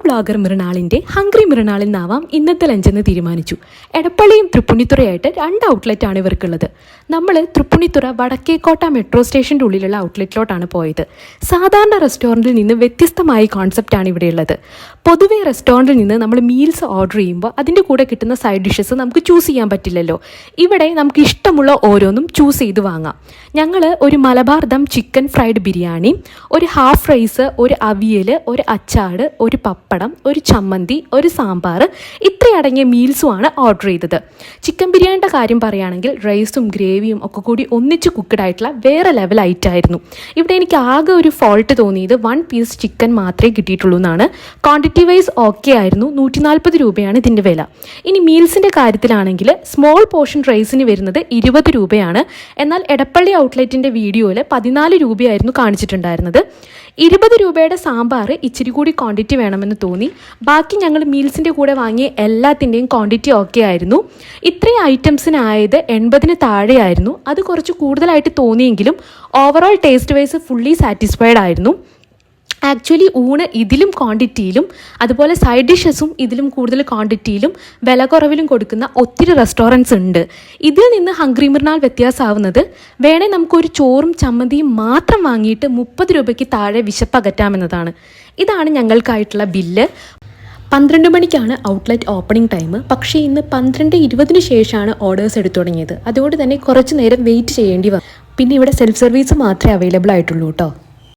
Vlogger മൃണാളിൻ്റെ hungry മൃണാളിൽ നിന്നാവാം ഇന്നത്തെ ലഞ്ചെന്ന് തീരുമാനിച്ചു. എടപ്പള്ളിയും തൃപ്പുണിത്തുറയായിട്ട് 2 ഔട്ട്ലെറ്റാണ് ഇവർക്കുള്ളത്. നമ്മൾ തൃപ്പുണിത്തുറ വടക്കേക്കോട്ട മെട്രോ സ്റ്റേഷൻ്റെ ഉള്ളിലുള്ള ഔട്ട്ലെറ്റിലോട്ടാണ് പോയത്. സാധാരണ റെസ്റ്റോറൻറ്റിൽ നിന്ന് വ്യത്യസ്തമായ കോൺസെപ്റ്റാണ് ഇവിടെയുള്ളത്. പൊതുവെ റെസ്റ്റോറൻറ്റിൽ നിന്ന് നമ്മൾ മീൽസ് ഓർഡർ ചെയ്യുമ്പോൾ അതിൻ്റെ കൂടെ കിട്ടുന്ന സൈഡ് ഡിഷസ് നമുക്ക് ചൂസ് ചെയ്യാൻ പറ്റില്ലല്ലോ. ഇവിടെ നമുക്ക് ഇഷ്ടമുള്ള ഓരോന്നും ചൂസ് ചെയ്ത് വാങ്ങാം. ഞങ്ങൾ ഒരു മലബാർ ദം ചിക്കൻ ഫ്രൈഡ് ബിരിയാണി, ഒരു ഹാഫ് റൈസ്, ഒരു അവിയൽ, ഒരു അച്ചാട്, ഒരു പപ്പടം, ഒരു ചമ്മന്തി, ഒരു സാമ്പാർ, ഇത്രയടങ്ങിയ മീൽസുമാണ് ഓർഡർ ചെയ്തത്. ചിക്കൻ ബിരിയാണിയുടെ കാര്യം പറയുകയാണെങ്കിൽ റൈസും ഗ്രേവിയും ഒക്കെ കൂടി ഒന്നിച്ച് കുക്ക്ഡ് ആയിട്ടുള്ള വേറെ ലെവൽ ഐറ്റമായിരുന്നു. ഇവിടെ എനിക്ക് ആകെ ഒരു ഫോൾട്ട് തോന്നിയത് 1 പീസ് ചിക്കൻ മാത്രമേ കിട്ടിയിട്ടുള്ളൂ എന്നാണ്. ക്വാണ്ടിറ്റി വൈസ് ഓക്കെ ആയിരുന്നു. 140 രൂപയാണ് ഇതിൻ്റെ വില. ഇനി മീൽസിൻ്റെ കാര്യത്തിലാണെങ്കിൽ സ്മോൾ പോർഷൻ റൈസിന് വരുന്നത് 20 രൂപയാണ്. എന്നാൽ എടപ്പള്ളി ഔട്ട്ലെറ്റിൻ്റെ വീഡിയോയിൽ 14 രൂപയായിരുന്നു കാണിച്ചിട്ടുണ്ടായിരുന്നത്. 20 രൂപയുടെ സാമ്പാർ ഇച്ചിരി കൂടി ക്വാണ്ടിറ്റി വേണമെന്ന് തോന്നി. ബാക്കി ഞങ്ങൾ മീൽസിൻ്റെ കൂടെ വാങ്ങിയ എല്ലാത്തിൻ്റെയും ക്വാണ്ടിറ്റി ഓക്കെ ആയിരുന്നു. ഇത്രയും ഐറ്റംസിനായത് 80-ന് താഴെയായിരുന്നു. അത് കുറച്ച് കൂടുതലായിട്ട് തോന്നിയെങ്കിലും overall taste wise fully satisfied ആയിരുന്നു. ആക്ച്വലി ഊണ് ഇതിലും ക്വാണ്ടിറ്റിയിലും അതുപോലെ സൈഡ് ഡിഷസും ഇതിലും കൂടുതൽ ക്വാണ്ടിറ്റിയിലും വില കുറവിലും കൊടുക്കുന്ന ഒത്തിരി റെസ്റ്റോറൻറ്റ്സ് ഉണ്ട്. ഇതിൽ നിന്ന് ഹംഗ്രി മൃണാൾ വ്യത്യാസമാവുന്നത് വേണേ നമുക്കൊരു ചോറും ചമ്മന്തിയും മാത്രം വാങ്ങിയിട്ട് 30 രൂപയ്ക്ക് താഴെ വിശപ്പകറ്റാമെന്നതാണ്. ഇതാണ് ഞങ്ങൾക്കായിട്ടുള്ള ബില്ല്. 12 മണിക്കാണ് ഔട്ട്ലെറ്റ് ഓപ്പണിംഗ് ടൈം. പക്ഷേ ഇന്ന് 12:20 ശേഷമാണ് ഓർഡേഴ്സ് എടുത്തു തുടങ്ങിയത്. അതുകൊണ്ട് തന്നെ കുറച്ച് നേരം വെയിറ്റ് ചെയ്യേണ്ടി വന്നു. പിന്നെ ഇവിടെ സെൽഫ് സർവീസ് മാത്രമേ അവൈലബിൾ ആയിട്ടുള്ളൂ കേട്ടോ.